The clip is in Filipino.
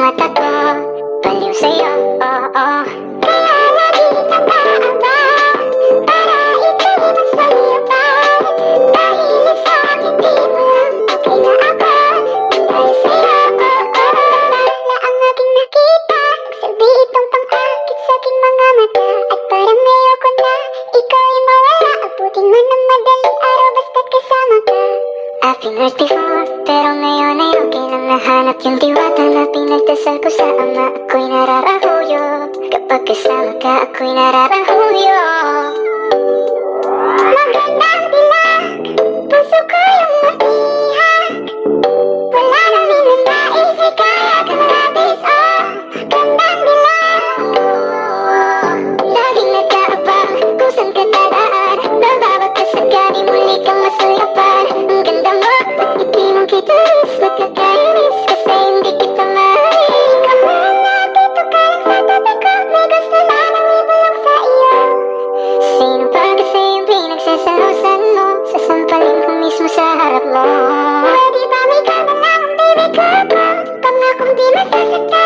mata ko, baliw sa'yo, oo. Kaya lagi kitang naabang, para ika'y masalipan. Dahil sa akin di mo lang okay na ako, dahil sa'yo, oo. Pagpala ang aking nakita, nagsilbi itong pang-akit sa aking mga mata. At parang ayoko na, ikaw ay mawala. Abutin man ng madaling araw basta't kasama ka. I've been hurt before, pero ngayon ay okay lang. Nahanap yung diwata na pinagdasal ko sa ama. Ako'y nararahuyo, kapag kasama ka ako'y nararahuyo. Magandang dilag, puso ko yung mag-ihag. Wala nang ninanais, ikaya kang labis, oh. Magandang dilag, laging nag-aabang kung saan ka dadaan. Nababag ka sa gabi, muli kang masulapan. Ang ganda mo, hindi mong kitulis, nagkakainis kasi hindi kita mahalin. Ikaw lang na dito ka lang sa tabi ko, may gusto lang ang ibulong sa iyo. Sino ba kasi yung pinagsasalusan mo? Sasampalin ko mismo sa harap mo. Pwede ba may ka na lang ang baby ko? Pangakong di masasaktan.